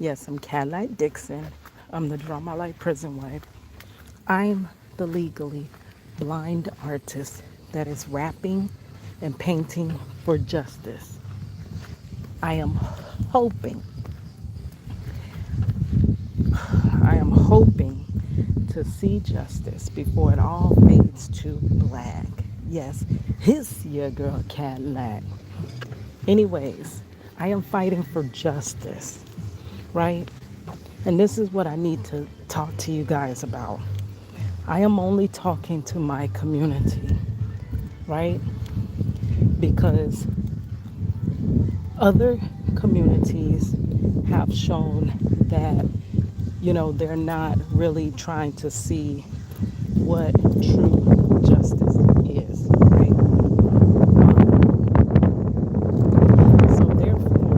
Yes, I'm Cadillac Dixon. I'm the Draw My Life prison wife. I'm the legally blind artist that is rapping and painting for justice. I am hoping, I am hoping to see justice before it all fades to black. Yes, his your girl Cadillac. Anyways, I am fighting for justice, right? And this is what I need to talk to you guys about. I am only talking to my community, right? Because other communities have shown that, they're not really trying to see what true justice is, right? So therefore,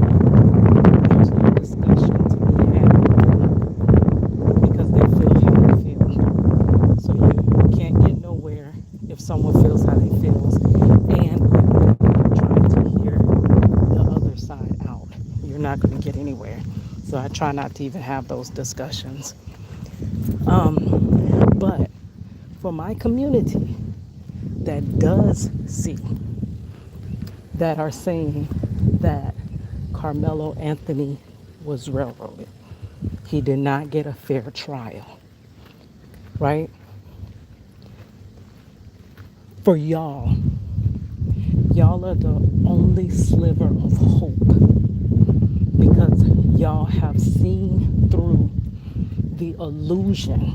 there's no discussion to be had because they feel how they feel. So you can't get nowhere if someone feels how they feels and trying to hear the other side out. You're not going to get anywhere. So I try not to even have those discussions. But for my community that does see, that are saying that Carmelo Anthony was railroaded, he did not get a fair trial, right? For y'all are the only sliver of hope because y'all have seen through the illusion.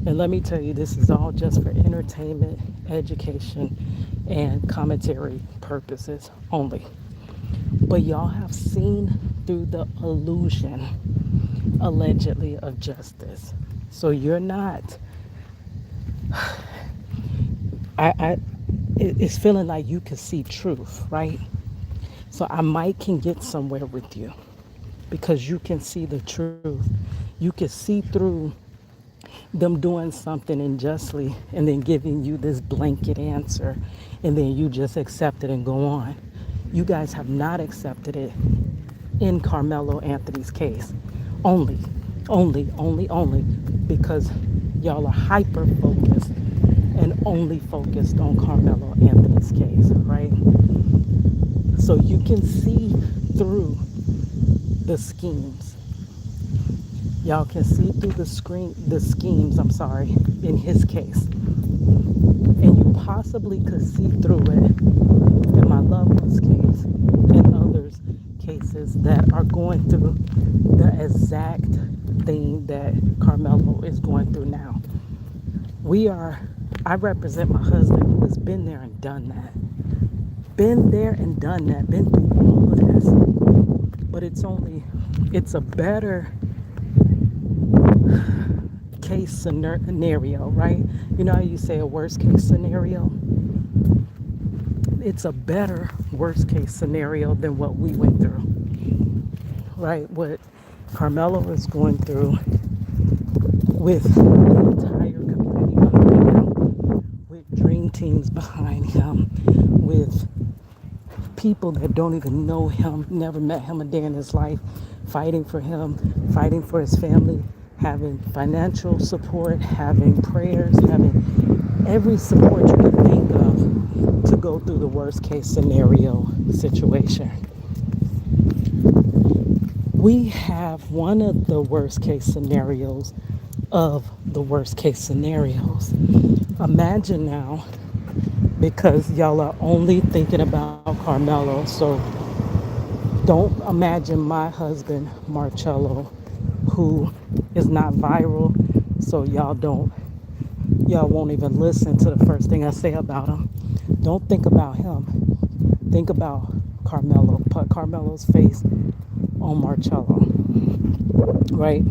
And let me tell you, this is all just for entertainment, education, and commentary purposes only. But y'all have seen through the illusion, allegedly, of justice. So you're not, I it's feeling like you can see truth, right? So I might can get somewhere with you because you can see the truth. You can see through them doing something unjustly and then giving you this blanket answer and then you just accept it and go on. You guys have not accepted it in Carmelo Anthony's case. Only, only because y'all are hyper focused and only focused on Carmelo Anthony's case, right? So you can see through the schemes. Y'all can see through the schemes, in his case. And you possibly could see through it in my loved one's case and others' cases that are going through the exact thing that Carmelo is going through now. I represent my husband who has been there and done that. Been there and done that, been through all of this. But it's a better case scenario, right? You know how you say a worst case scenario? It's a better worst case scenario than what we went through, right? What Carmelo is going through with the entire community behind him, with dream teams behind him, with people that don't even know him, never met him a day in his life, fighting for him, fighting for his family, having financial support, having prayers, having every support you can think of to go through the worst case scenario situation. We have one of the worst case scenarios of the worst case scenarios. Imagine now, because y'all are only thinking about Carmelo, so don't imagine my husband, Marcello, who is not viral, so y'all won't even listen to the first thing I say about him. Don't think about him. Think about Carmelo. Put Carmelo's face on Marcello, right?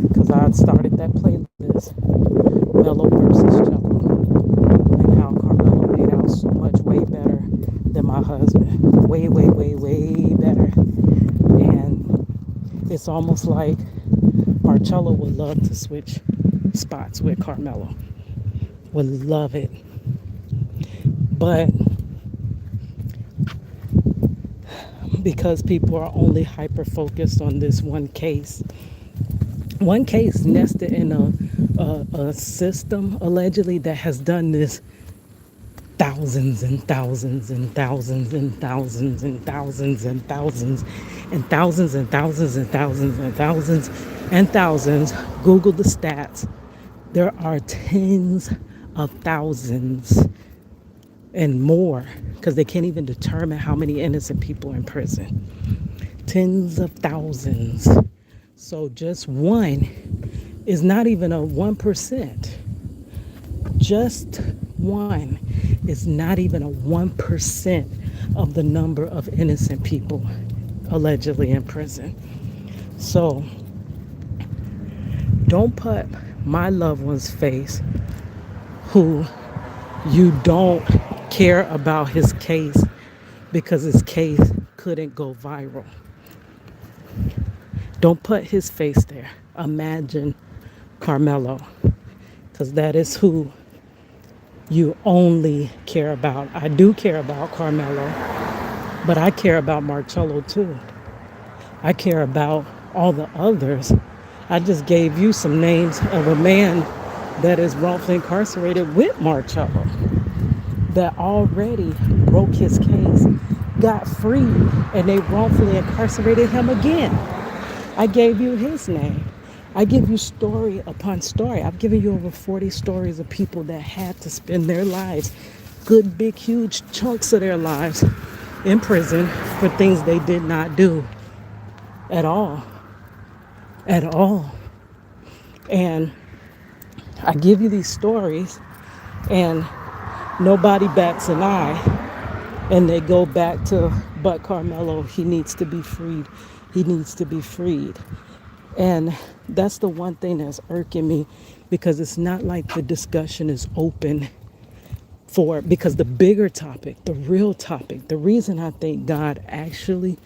Because I started that playlist, Mello versus Cello, and how Carmelo made out so much way better than my husband. Way, way, way, way better. And it's almost like Marcello would love to switch spots with Carmelo. Would love it. because people are only hyper focused on this one case nested in a system allegedly that has done this thousands and thousands and thousands and thousands and thousands and thousands and thousands and thousands and thousands and thousands and thousands. Google the stats. There are tens of thousands and more because they can't even determine how many innocent people are in prison. Tens of thousands. So just one is not even a 1%. Just one is not even a 1% of the number of innocent people allegedly in prison. So don't put my loved one's face, who you don't care about his case because his case couldn't go viral. Don't put his face there. Imagine KARMELO, because that is who you only care about. I do care about KARMELO, but I care about Marcello too. I care about all the others. I just gave you some names of a man that is wrongfully incarcerated with Marcello that already broke his case, got free, and they wrongfully incarcerated him again. I gave you his name. I give you story upon story. I've given you over 40 stories of people that had to spend their lives, good, big, huge chunks of their lives in prison for things they did not do at all. At all. And I give you these stories and nobody bats an eye, and they go back to, but KARMELO, he needs to be freed. He needs to be freed. And that's the one thing that's irking me, because it's not like the discussion is open for, because the bigger topic, the real topic, the reason I think God actually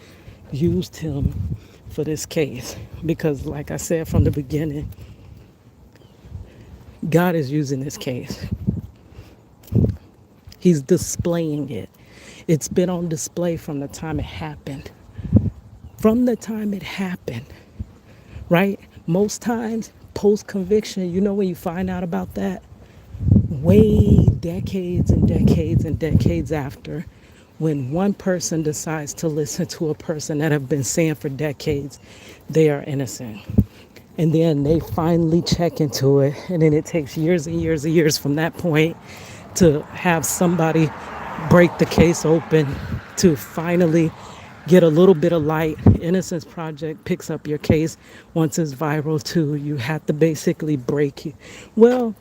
used him for this case, because like I said from the beginning, God is using this case. He's displaying it. It's been on display from the time it happened. From the time it happened, right? Most times, post-conviction, you know when you find out about that? Way decades and decades and decades after, when one person decides to listen to a person that have been saying for decades they are innocent. And then they finally check into it, and then it takes years and years and years from that point to have somebody break the case open to finally get a little bit of light. Innocence Project picks up your case once it's viral too. You have to basically break it. Well,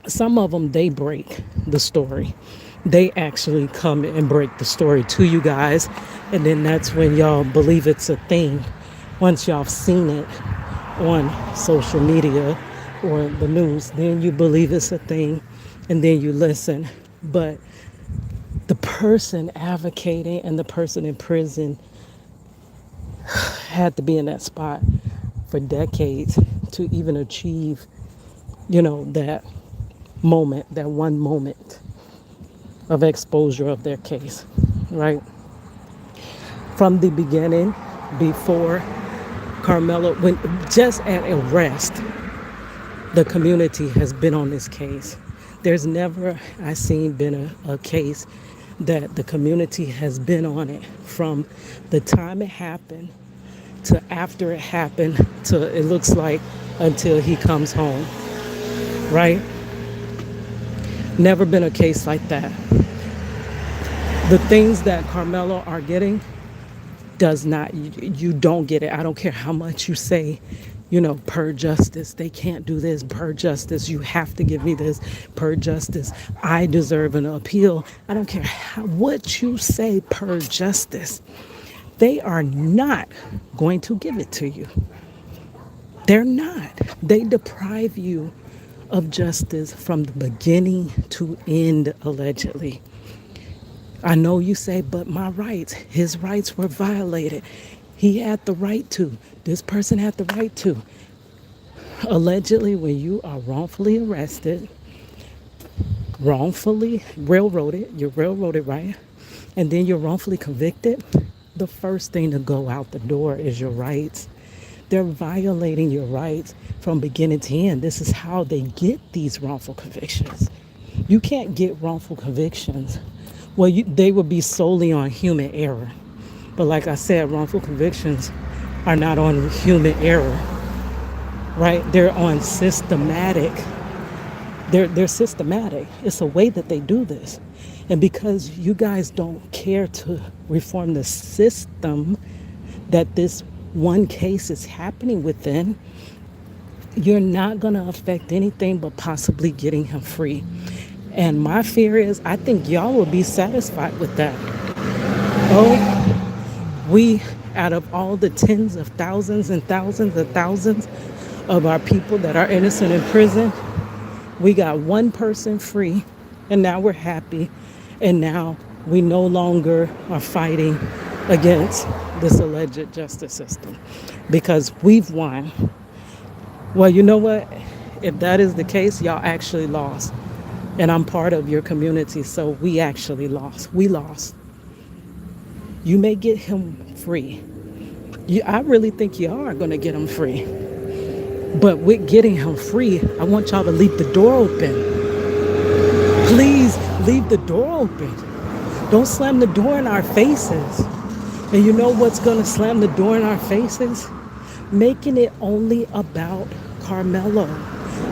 some of them, they break the story. They actually come and break the story to you guys. And then that's when y'all believe it's a thing. Once y'all have seen it on social media or the news, then you believe it's a thing, and then you listen. But the person advocating and the person in prison had to be in that spot for decades to even achieve, that moment, that one moment of exposure of their case, right? From the beginning, before KARMELO, when just at arrest, the community has been on this case. There's never, I seen, been a case that the community has been on it from the time it happened to after it happened to, it looks like, until he comes home, right? Never been a case like that. The things that KARMELO are getting does not, you don't get it. I don't care how much you say, per justice, they can't do this, per justice, you have to give me this, per justice, I deserve an appeal. I don't care what you say, per justice. They are not going to give it to you. They're not. They deprive you of justice from the beginning to end, allegedly. I know you say, but my rights, his rights were violated. He had the right to. This person had the right to. Allegedly, when you are wrongfully arrested, wrongfully railroaded, you're railroaded, right? And then you're wrongfully convicted. the first thing to go out the door is your rights. They're violating your rights from beginning to end. This is how they get these wrongful convictions. You can't get wrongful convictions. Well, they would be solely on human error. But like I said, wrongful convictions are not on human error, right? They're on systematic. They're systematic. It's a way that they do this. And because you guys don't care to reform the system that this one case is happening within, you're not going to affect anything but possibly getting him free. And my fear is, I think y'all will be satisfied with that. Oh, we, out of all the tens of thousands and thousands and thousands of our people that are innocent in prison, we got one person free, and now we're happy. And now we no longer are fighting against this alleged justice system because we've won. Well, you know what? If that is the case, y'all actually lost. And I'm part of your community, so we actually lost. We lost. You may get him free. I really think you are going to get him free. But with getting him free, I want y'all to leave the door open. Please leave the door open. Don't slam the door in our faces. And you know what's going to slam the door in our faces? Making it only about KARMELO.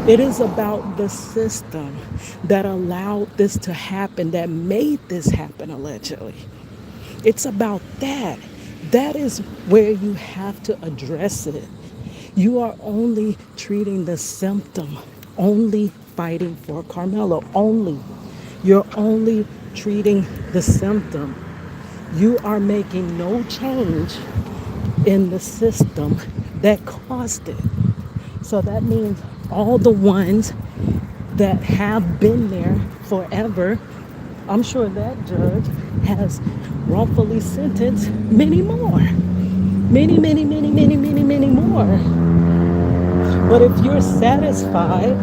It is about the system that allowed this to happen, that made this happen allegedly. It's about that. That is where you have to address it. You are only treating the symptom, only fighting for KARMELO, only. You're only treating the symptom. You are making no change in the system that caused it. So that means all the ones that have been there forever, I'm sure that judge has wrongfully sentenced many more. Many, many, many, many, many, many more. But if you're satisfied,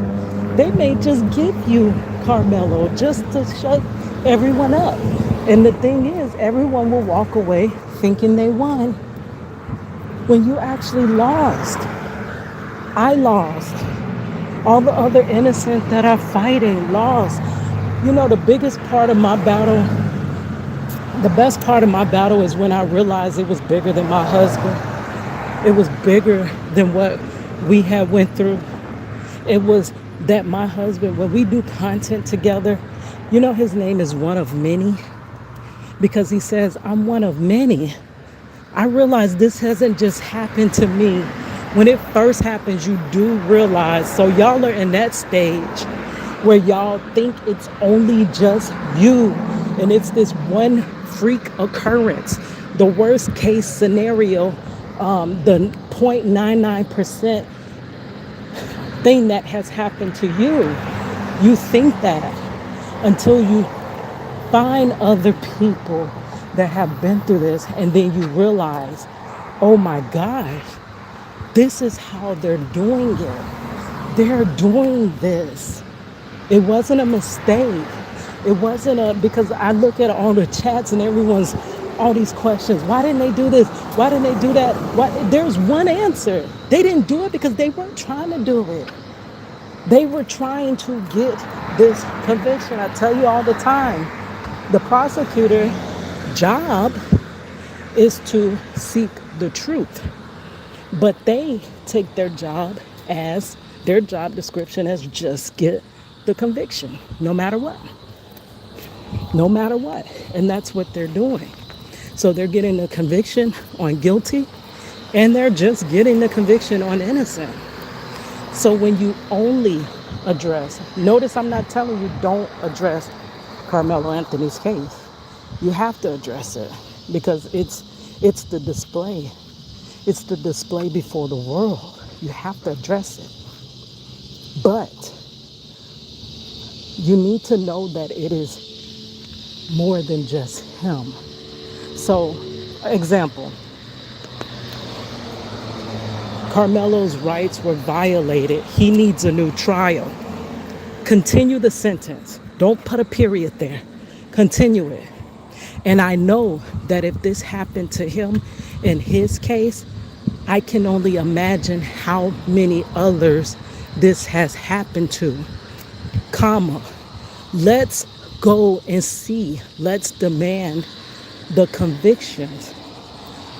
they may just give you KARMELO just to shut everyone up. And the thing is, everyone will walk away thinking they won when you actually lost. I lost. All the other innocent that are fighting lost. You know, the biggest part of my battle, the best part of my battle is when I realized it was bigger than my husband. It was bigger than what we had went through. It was that my husband, when we do content together, you know, his name is one of many because he says, I'm one of many. I realize this hasn't just happened to me. When it first happens, you do realize, so y'all are in that stage where y'all think it's only just you and it's this one freak occurrence, the worst case scenario, the 0.99% thing that has happened to you. You think that until you find other people that have been through this, and then you realize, oh my gosh, this is how they're doing it. They're doing this. It wasn't a mistake. It wasn't because I look at all the chats and everyone's all these questions. Why didn't they do this? Why didn't they do that? There's one answer. They didn't do it because they weren't trying to do it. They were trying to get this conviction. I tell you all the time, the prosecutor's job is to seek the truth. But they take their job description as just get the conviction, no matter what. No matter what. And that's what they're doing. So they're getting the conviction on guilty, and they're just getting the conviction on innocent. So when you only address, notice I'm not telling you don't address KARMELO Anthony's case. You have to address it because it's the display. It's the display before the world. You have to address it. But you need to know that it is more than just him. So, example, KARMELO's rights were violated. He needs a new trial. Continue the sentence. Don't put a period there. Continue it. And I know that if this happened to him in his case, I can only imagine how many others this has happened to. Comma. Let's go and see. Let's demand the convictions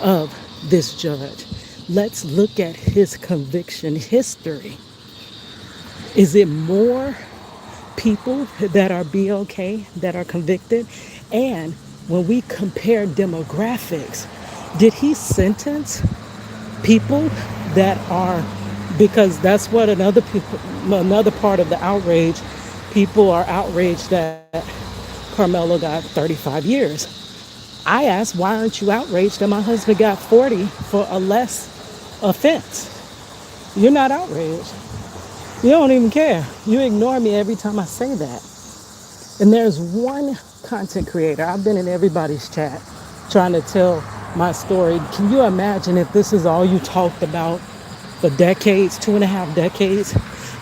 of this judge. Let's look at his conviction history. Is it more people that are BOK that are convicted? And when we compare demographics, did he sentence people that are, because that's what another part of the outrage, people are outraged that Carmelo got 35 years. I asked, why aren't you outraged that my husband got 40 for a less offense? You're not outraged. You don't even care. You ignore me every time I say that. And there's one content creator, I've been in everybody's chat trying to tell my story. Can you imagine if this is all you talked about for decades, 2.5 decades,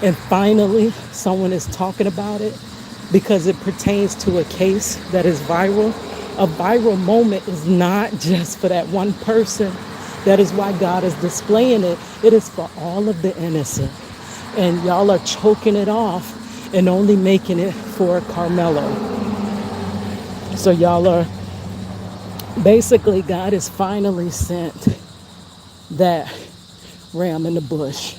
and finally someone is talking about it because it pertains to a case that is viral? A viral moment is not just for that one person. That is why God is displaying it. It is for all of the innocent. And y'all are choking it off and only making it for Carmelo. So y'all are basically, God has finally sent that ram in the bush.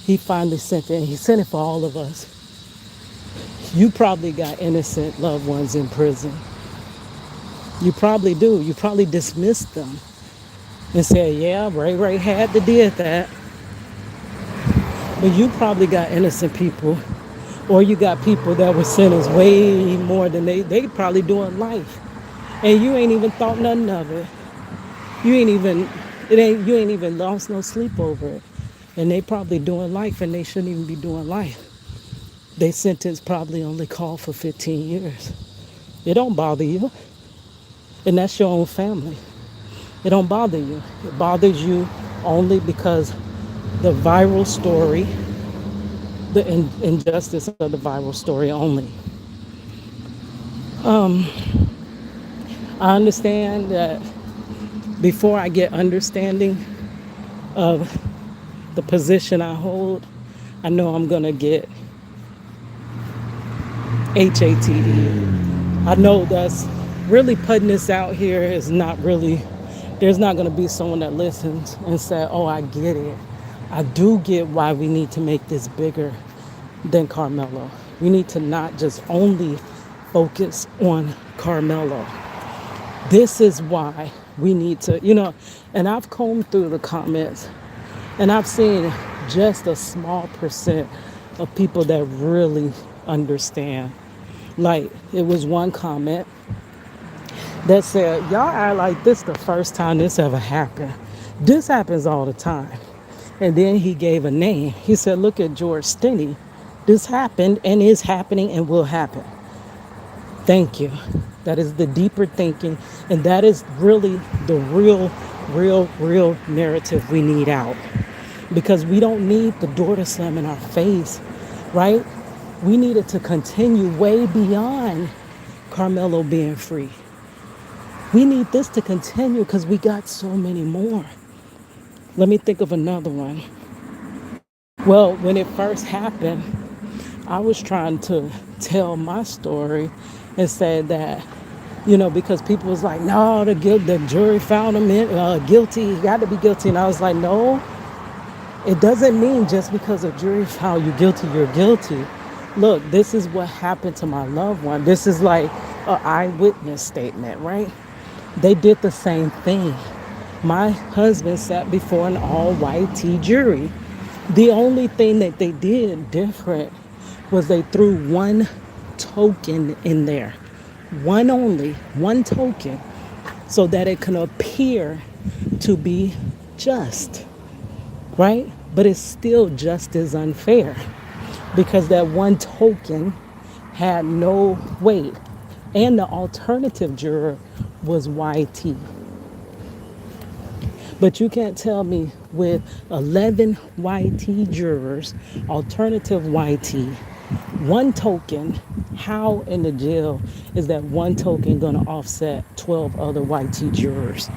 He finally sent it. He sent it for all of us. You probably got innocent loved ones in prison. You probably do. You probably dismissed them and said, yeah, Ray had to did that. But you probably got innocent people, or you got people that were sentenced way more than they probably doing life. And you ain't even thought nothing of it. You ain't even lost no sleep over it. And they probably doing life and they shouldn't even be doing life. They sentence probably only called for 15 years. It don't bother you. And that's your own family. It don't bother you. It bothers you only because the viral story, the injustice of the viral story only. I understand that before I get understanding of the position I hold, I know I'm gonna get HATE. I know that's really putting this out here is not really, there's not gonna be someone that listens and say, oh, I get it. I do get why we need to make this bigger than Carmelo. We need to not just only focus on Carmelo. This is why we need to, and I've combed through the comments and I've seen just a small percent of people that really understand. Like, it was one comment that said, y'all are like this the first time this ever happened. This happens all the time. And then he gave a name. He said, look at George Stinney. This happened and is happening and will happen. Thank you. That is the deeper thinking. And that is really the real narrative we need out. Because we don't need the door to slam in our face, right? We need it to continue way beyond Carmelo being free. We need this to continue because we got so many more. Let me think of another one. Well, when it first happened, I was trying to tell my story and said that, because people was like, no, the jury found him guilty. He got to be guilty. And I was like, no, it doesn't mean just because a jury found you guilty, you're guilty. Look, this is what happened to my loved one. This is like an eyewitness statement, right? They did the same thing. My husband sat before an all-white jury. The only thing that they did different was they threw one token in there. One token, so that it can appear to be just, right? But it's still just as unfair because that one token had no weight. And the alternative juror was YT. But you can't tell me with 11 YT jurors, alternative YT, One token, how in the jail is that one token going to offset 12 other white jurors?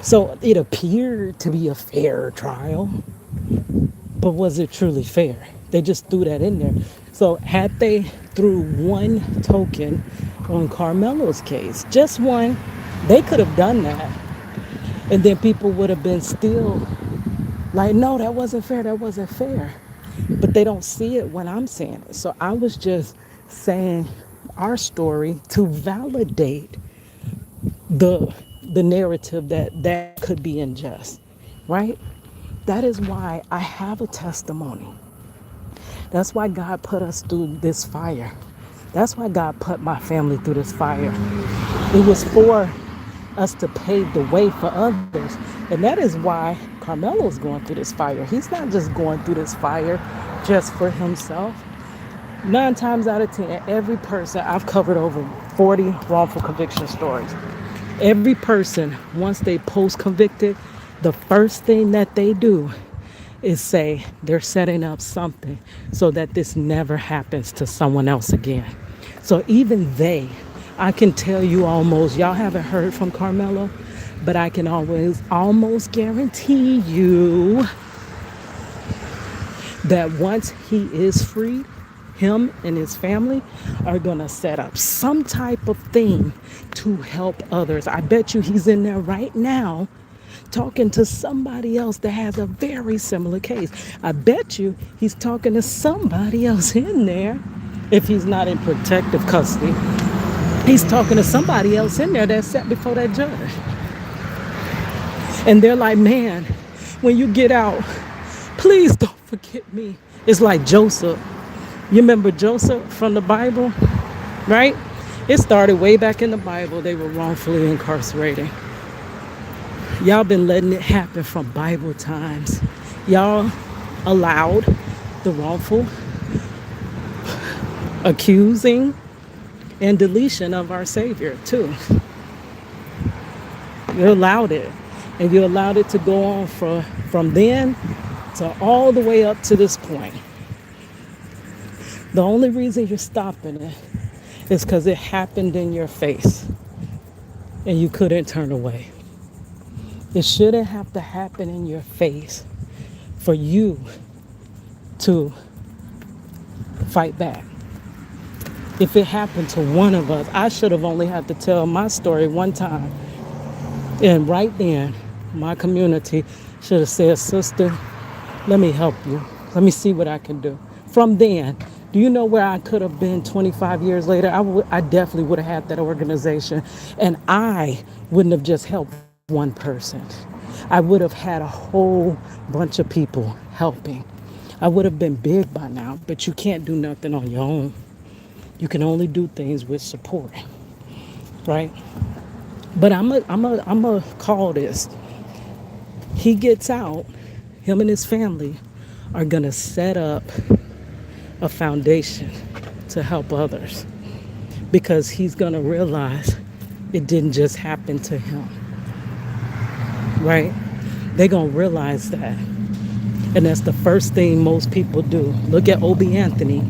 So it appeared to be a fair trial, but was it truly fair? They just threw that in there. So had they threw one token on Carmelo's case, just one, they could have done that. And then people would have been still like, no, that wasn't fair, that wasn't fair. But they don't see it when I'm saying it. So I was just saying our story to validate the the narrative that that could be unjust, right? That is why I have a testimony. That's why God put us through this fire. That's why God put my family through this fire. It was for us to pave the way for others. And that is why Carmelo's going through this fire. He's not just going through this fire just for himself. 9 times out of 10, every person, I've covered over 40 wrongful conviction stories. Every person, once they post convicted, the first thing that they do is say they're setting up something so that this never happens to someone else again. So even they, I can tell you almost, y'all haven't heard from Carmelo, but I can always almost guarantee you that once he is freed, him and his family are going to set up some type of thing to help others. I bet you he's in there right now talking to somebody else that has a very similar case. I bet you he's talking to somebody else in there. If he's not in protective custody, he's talking to somebody else in there that's sat before that judge. And they're like, man, when you get out, please don't forget me. It's like Joseph. You remember Joseph from the Bible, right? It started way back in the Bible. They were wrongfully incarcerated. Y'all been letting it happen from Bible times. Y'all allowed the wrongful accusing and deletion of our Savior too. You allowed it. And you allowed it to go on from then to all the way up to this point. The only reason you're stopping it is because it happened in your face and you couldn't turn away. It shouldn't have to happen in your face for you to fight back. If it happened to one of us, I should have only had to tell my story one time. And right then, my community should have said, sister, let me help you. Let me see what I can do. From then, do you know where I could have been 25 years later? I definitely would have had that organization. And I wouldn't have just helped one person. I would have had a whole bunch of people helping. I would have been big by now, but you can't do nothing on your own. You can only do things with support, right? But I'm a call this. He gets out, him and his family are gonna set up a foundation to help others because he's gonna realize it didn't just happen to him, right? They're gonna realize that. And that's the first thing most people do. Look at Obie Anthony.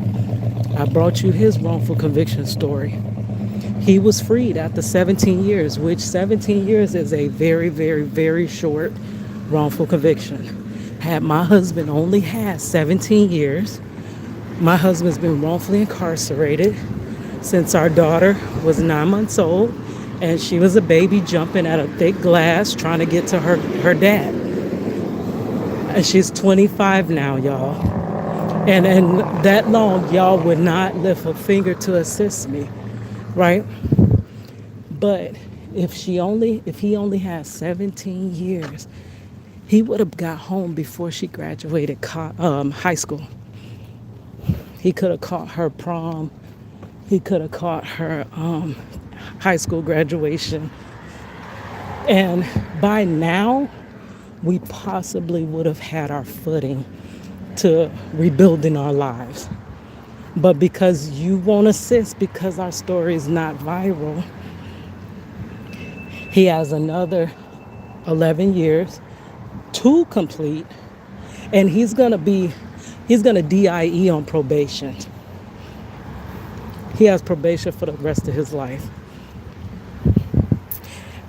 I brought you his wrongful conviction story. He was freed after 17 years, which 17 years is a very, very, very short wrongful conviction. Had my husband only had 17 years, my husband's been wrongfully incarcerated since our daughter was 9 months old, and she was a baby jumping at a thick glass trying to get to her dad. And she's 25 now, y'all. And that long, y'all would not lift a finger to assist me, right? But if he only had 17 years, he would have got home before she graduated high school. He could have caught her prom. He could have caught her high school graduation. And by now, we possibly would have had our footing to rebuilding our lives. But because you won't assist, because our story is not viral, he has another 11 years to complete, and he's going to be He's going to DIE on probation. He has probation for the rest of his life.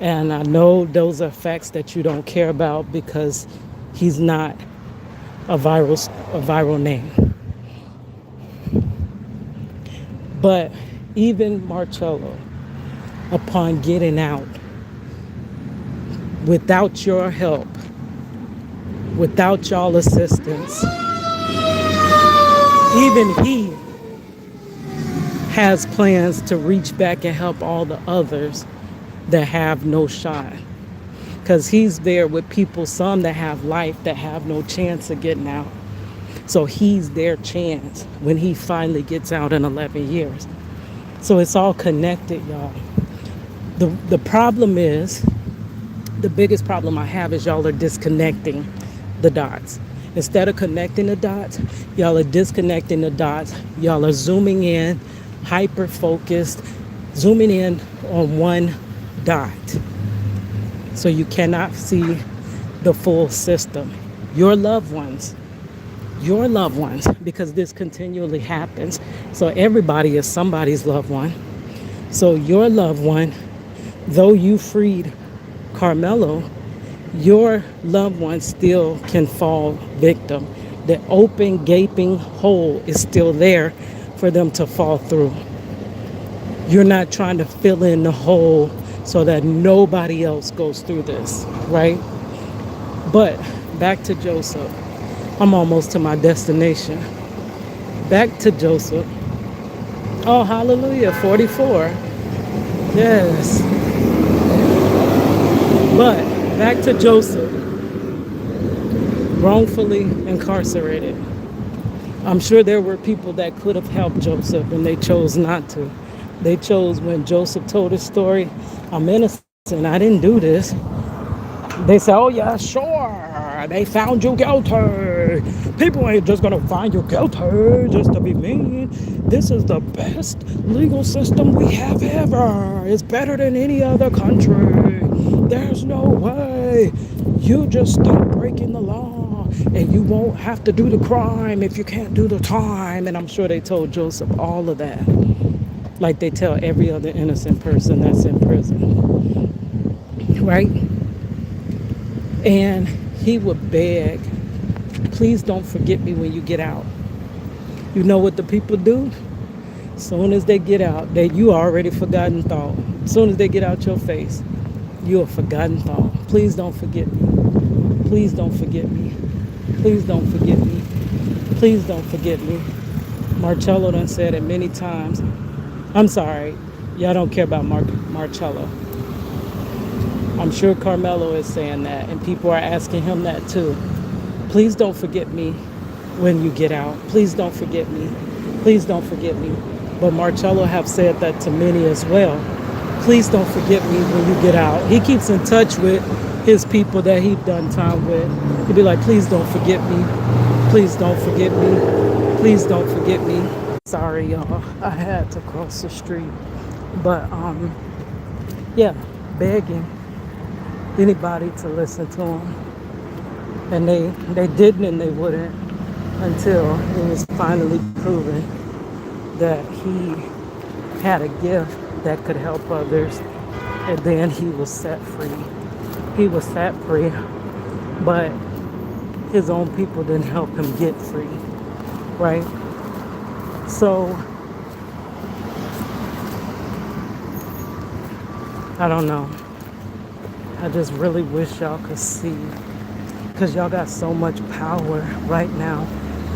And I know those are facts that you don't care about because he's not a viral name. But even Marcello, upon getting out, without your help, without y'all assistance, even he has plans to reach back and help all the others that have no shot. Because he's there with people, some that have life, that have no chance of getting out. So he's their chance when he finally gets out in 11 years. So it's all connected, y'all. The problem is, the biggest problem I have is y'all are disconnecting the dots. Instead of connecting the dots, y'all are disconnecting the dots. Y'all are zooming in, hyper focused, zooming in on one dot. So you cannot see the full system. Your loved ones, because this continually happens. So everybody is somebody's loved one. So your loved one, though you freed KARMELO, your loved one still can fall victim. The open, gaping hole is still there for them to fall through. You're not trying to fill in the hole so that nobody else goes through this, right? But back to Joseph. I'm almost to my destination. Back to Joseph. Oh, hallelujah, 44. Yes. But back to Joseph, wrongfully incarcerated. I'm sure there were people that could have helped Joseph and they chose not to. They chose, when Joseph told his story, I'm innocent, I didn't do this. They said, oh yeah, sure, they found you guilty. People ain't just gonna find you guilty just to be mean. This is the best legal system we have ever. It's better than any other country. There's no way. You just stop breaking the law and you won't have to do the crime if you can't do the time. And I'm sure they told Joseph all of that, like they tell every other innocent person that's in prison, right? And he would beg, please don't forget me when you get out. You know what the people do? Soon as they get out, you already forgotten thought. Soon as they get out your face, you're a forgotten thought. Please don't forget me. Please don't forget me. Please don't forget me. Please don't forget me. Marcello done said it many times. I'm sorry, y'all don't care about Marcello. I'm sure KARMELO is saying that, and people are asking him that too. Please don't forget me when you get out. Please don't forget me. Please don't forget me. But Marcello have said that to many as well. Please don't forget me when you get out. He keeps in touch with his people that he's done time with. He'd be like, please don't forget me. Please don't forget me. Please don't forget me. Sorry, y'all. I had to cross the street. But, yeah, begging anybody to listen to him. And they didn't and they wouldn't until it was finally proven that he had a gift that could help others. And then he was set free. He was set free, but his own people didn't help him get free, right? So, I don't know. I just really wish y'all could see, because y'all got so much power right now,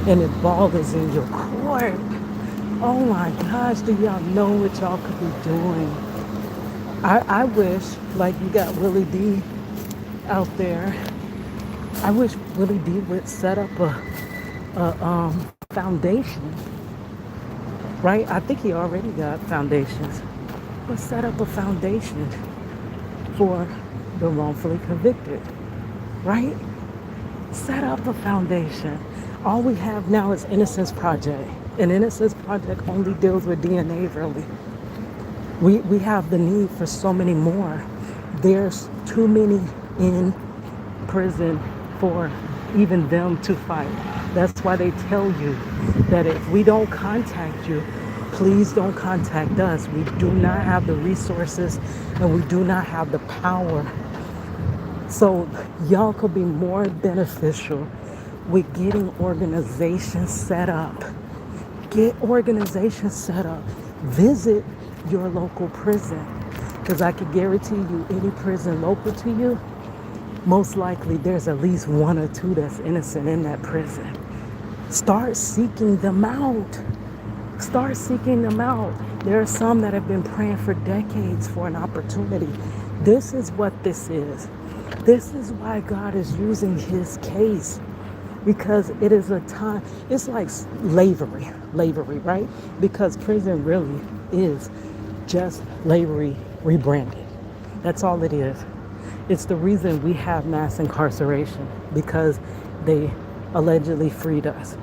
and the ball is in your court. Oh my gosh, do y'all know what y'all could be doing? I wish, like you got Willie D out there, I wish Willie D would set up a foundation, right? I think he already got foundations, but set up a foundation for the wrongfully convicted, right? Set up a foundation. All we have now is Innocence Project. And Innocence Project only deals with DNA, really. We have the need for so many more. There's too many in prison for even them to fight. That's why they tell you that if we don't contact you, please don't contact us. We do not have the resources and we do not have the power. So y'all could be more beneficial with getting organizations set up. Get organizations set up. Visit your local prison. Because I can guarantee you, any prison local to you, most likely there's at least one or two that's innocent in that prison. Start seeking them out. Start seeking them out. There are some that have been praying for decades for an opportunity. This is what this is. This is why God is using his case, because it is a time, it's like slavery, right? Because prison really is just slavery rebranded. That's all it is. It's the reason we have mass incarceration, because they allegedly freed us.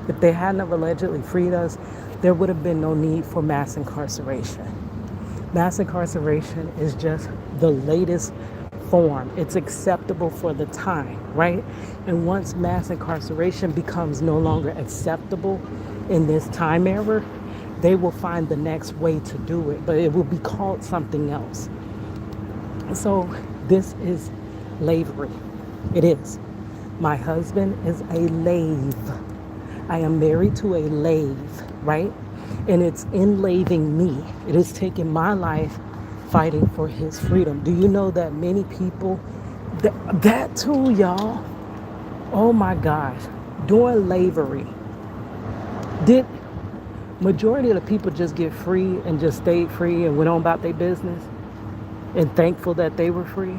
If they hadn't have allegedly freed us, there would have been no need for mass incarceration. Mass incarceration is just the latest form. It's acceptable for the time, right? And once mass incarceration becomes no longer acceptable in this time era, they will find the next way to do it, but it will be called something else. So this is slavery. It is. My husband is a slave. I am married to a slave, right? And it's enslaving me. It is taking my life fighting for his freedom. Do you know that many people, that too, y'all, oh my gosh, during slavery, did majority of the people just get free and just stayed free and went on about their business and thankful that they were free?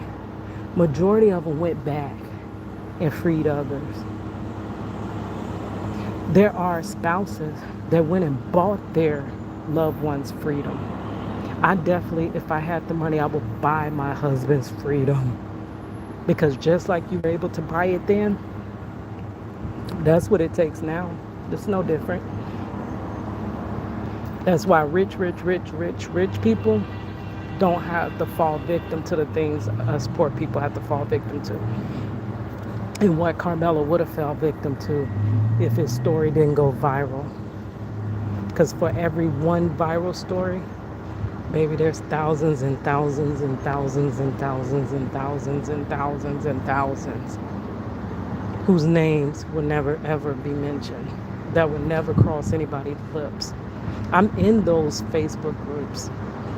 Majority of them went back and freed others. There are spouses that went and bought their loved ones' freedom. I definitely, if I had the money, I would buy my husband's freedom. Because just like you were able to buy it then, that's what it takes now. It's no different. That's why rich people don't have to fall victim to the things us poor people have to fall victim to. And what KARMELO would have fell victim to if his story didn't go viral. Because for every one viral story, baby, there's thousands and thousands and thousands and thousands and thousands and thousands and thousands whose names will never ever be mentioned, that would never cross anybody's lips. I'm in those Facebook groups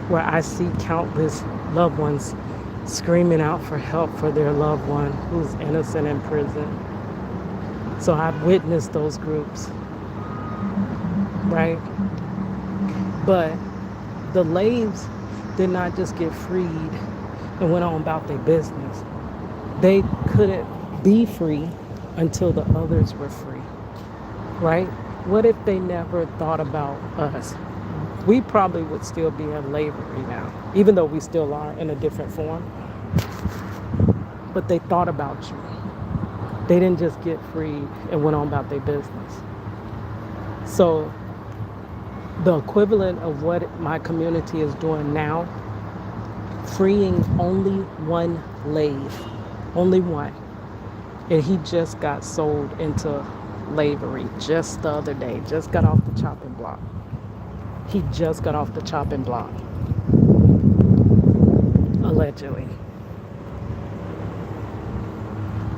where I see countless loved ones screaming out for help for their loved one who's innocent in prison. So I've witnessed those groups, right? But the slaves did not just get freed and went on about their business. They couldn't be free until the others were free, right? What if they never thought about us? We probably would still be in slavery now, even though we still are in a different form. But they thought about you. They didn't just get freed and went on about their business. So the equivalent of what my community is doing now, freeing only one slave, only one. And he just got sold into slavery just the other day, just got off the chopping block. He just got off the chopping block, allegedly.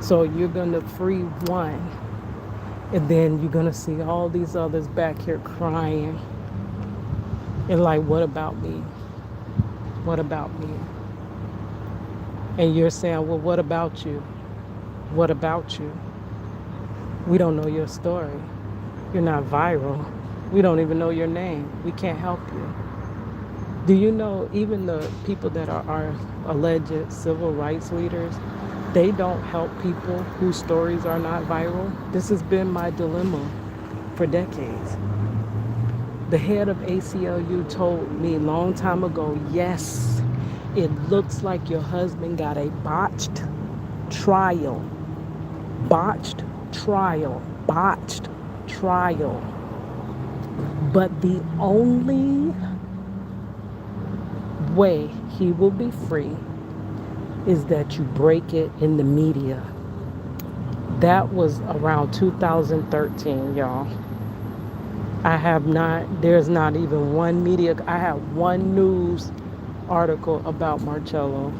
So you're going to free one, and then you're going to see all these others back here crying. And like, what about me? What about me? And you're saying, well, what about you? What about you? We don't know your story. You're not viral. We don't even know your name. We can't help you. Do you know even the people that are our alleged civil rights leaders, they don't help people whose stories are not viral? This has been my dilemma for decades. The head of ACLU told me a long time ago, yes, it looks like your husband got a botched trial. Botched trial. Botched trial. But the only way he will be free is that you break it in the media. That was around 2013, y'all. I have not, there's not even one media, I have one news article about Marcello.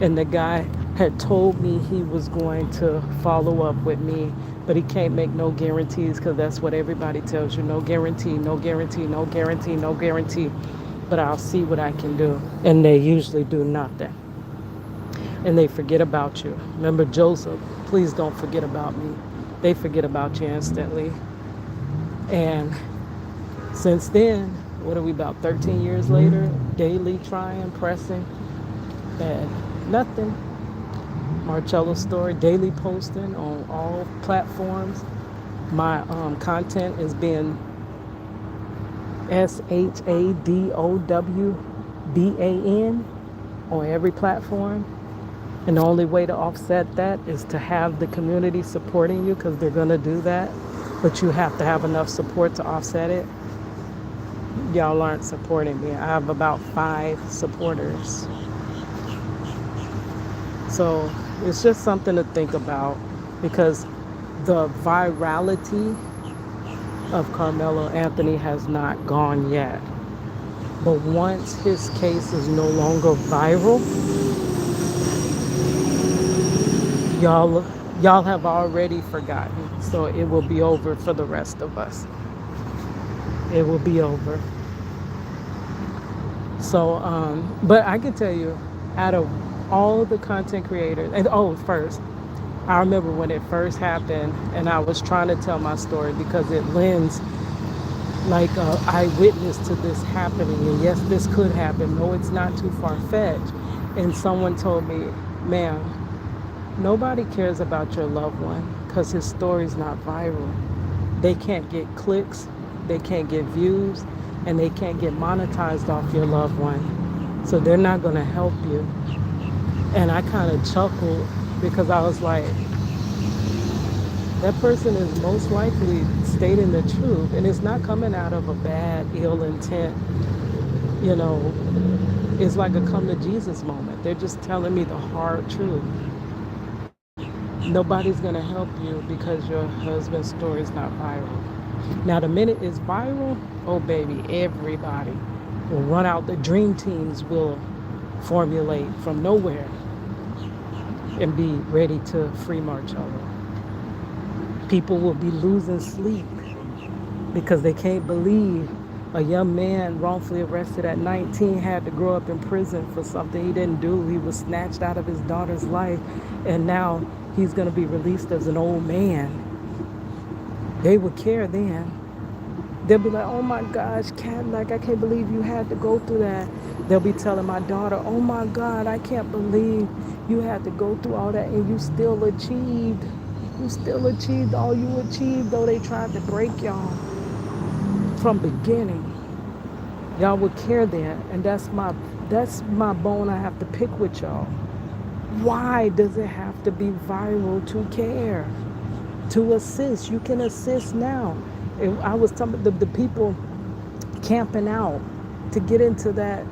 And the guy had told me he was going to follow up with me, but he can't make no guarantees because that's what everybody tells you. No guarantee, no guarantee, no guarantee, no guarantee. But I'll see what I can do. And they usually do nothing. And they forget about you. Remember Joseph, please don't forget about me. They forget about you instantly. And since then, what are we about 13 years later? Daily trying, pressing, and nothing. Marcello story, daily posting on all platforms. My content is being SHADOWBAN on every platform. And the only way to offset that is to have the community supporting you because they're going to do that. But you have to have enough support to offset it. Y'all aren't supporting me. I have about 5 supporters. So it's just something to think about because the virality of Carmelo Anthony has not gone yet. But once his case is no longer viral, y'all y'all have already forgotten. So it will be over for the rest of us. It will be over. So, but I can tell you, out of all the content creators, and oh, first, I remember when it first happened, and I was trying to tell my story because it lends like a eyewitness to this happening. And yes, this could happen. No, it's not too far fetched. And someone told me, ma'am, nobody cares about your loved one because his story's not viral. They can't get clicks, they can't get views, and they can't get monetized off your loved one. So they're not going to help you. And I kind of chuckled because I was like, that person is most likely stating the truth. And it's not coming out of a bad, ill intent. You know, it's like a come to Jesus moment. They're just telling me the hard truth. Nobody's going to help you because your husband's story is not viral. Now, the minute it's viral, oh baby, everybody will run out. The dream teams will formulate from nowhere and be ready to free Marcello. People will be losing sleep because they can't believe a young man wrongfully arrested at 19 had to grow up in prison for something he didn't do. He was snatched out of his daughter's life, and now he's going to be released as an old man. They would care then. They'll be like, oh my gosh, Kat, like, I can't believe you had to go through that. They'll be telling my daughter, oh my God, I can't believe you had to go through all that and you still achieved. You still achieved all you achieved, though they tried to break y'all from beginning. Y'all would care then, and that's my bone I have to pick with y'all. Why does it have to be viral to care? To assist, you can assist now. I was talking about the people camping out to get into that.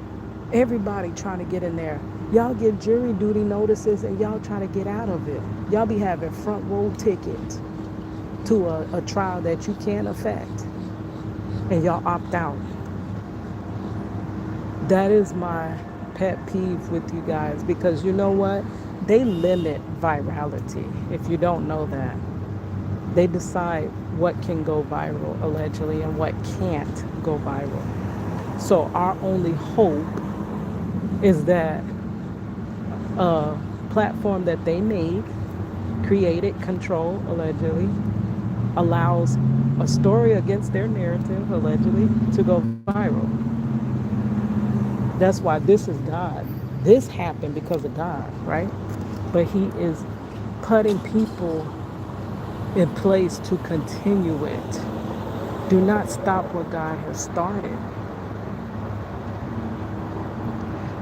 Everybody trying to get in there. Y'all get jury duty notices and y'all trying to get out of it. Y'all be having front row tickets to a trial that you can't affect, and y'all opt out. That is my pet peeve with you guys because you know what? They limit virality. If you don't know that, they decide what can go viral allegedly and what can't go viral. So our only hope is that a platform that they made, created, control allegedly, allows a story against their narrative allegedly to go viral. That's why this is God. This happened because of God, right? But he is putting people in place to continue it. Do not stop what God has started.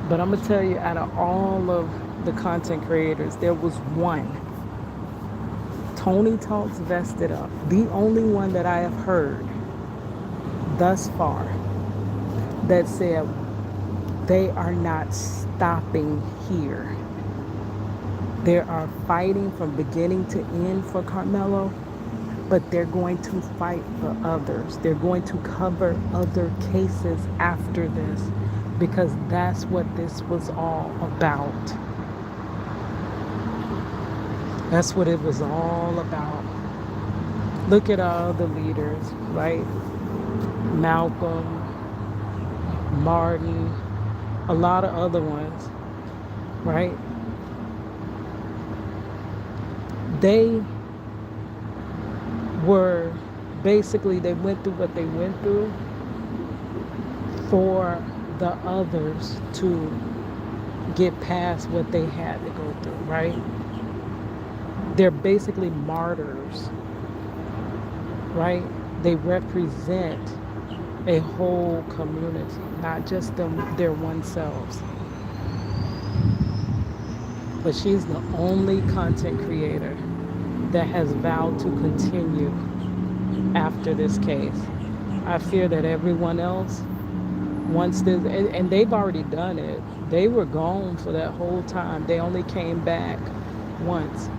But I'm going to tell you, out of all of the content creators, there was one. Tony Talks vested up. The only one that I have heard thus far that said they are not stopping here. They are fighting from beginning to end for Carmelo, but they're going to fight for others. They're going to cover other cases after this because that's what this was all about. That's what it was all about. Look at our other leaders, right? Malcolm, Martin, a lot of other ones, right? They were basically, they went through what they went through for the others to get past what they had to go through, right? They're basically martyrs, right? They represent a whole community, not just them, their one selves. But she's the only content creator that has vowed to continue after this case. I fear that everyone else, once this, and they've already done it, they were gone for that whole time. They only came back once,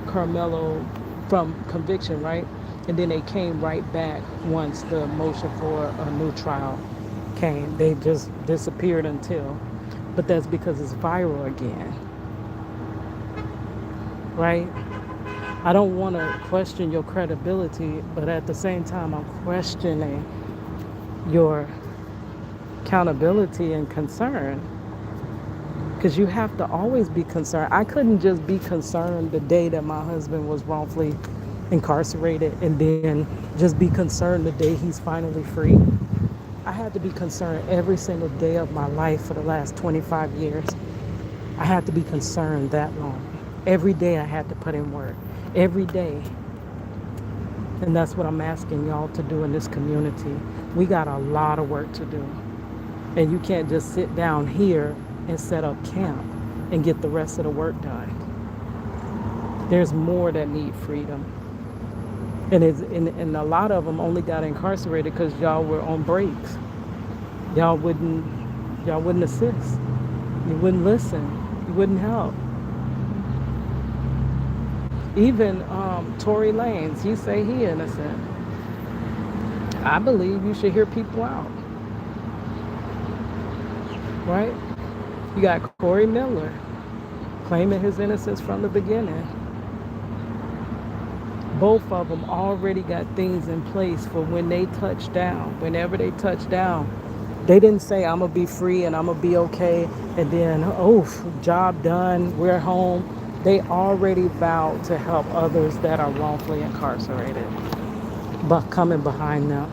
Carmelo, from conviction, right? And then they came right back once the motion for a new trial came. They just disappeared until, but that's because it's viral again, right? I don't want to question your credibility, but at the same time, I'm questioning your accountability and concern because you have to always be concerned. I couldn't just be concerned the day that my husband was wrongfully incarcerated and then just be concerned the day he's finally free. I had to be concerned every single day of my life for the last 25 years. I had to be concerned that long. Every day I had to put in work. Every day. And that's what I'm asking y'all to do in this community. We got a lot of work to do. And you can't just sit down here and set up camp and get the rest of the work done. There's more that need freedom. And a lot of them only got incarcerated because y'all were on breaks. Y'all wouldn't assist. You wouldn't listen. You wouldn't help. Even Tory Lanez, he say he innocent. I believe you should hear people out, right? You got Corey Miller claiming his innocence from the beginning. Both of them already got things in place for when they touch down. Whenever they touch down, they didn't say, I'm going to be free and I'm going to be okay. And then, oh, job done, we're home. They already vowed to help others that are wrongfully incarcerated, but coming behind them.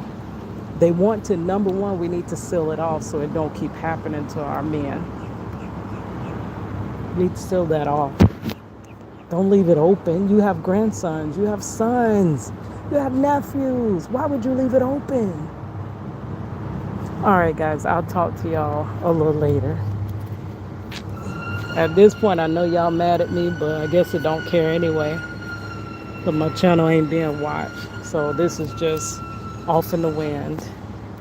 They want to, number one, we need to seal it off so it don't keep happening to our men. We need to seal that off. Don't leave it open. You have grandsons, you have sons, you have nephews. Why would you leave it open? All right, guys, I'll talk to y'all a little later. At this point, I know y'all mad at me, but I guess it don't care anyway. But my channel ain't being watched. So this is just off in the wind.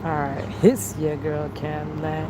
All right, it's your girl, Cadillac.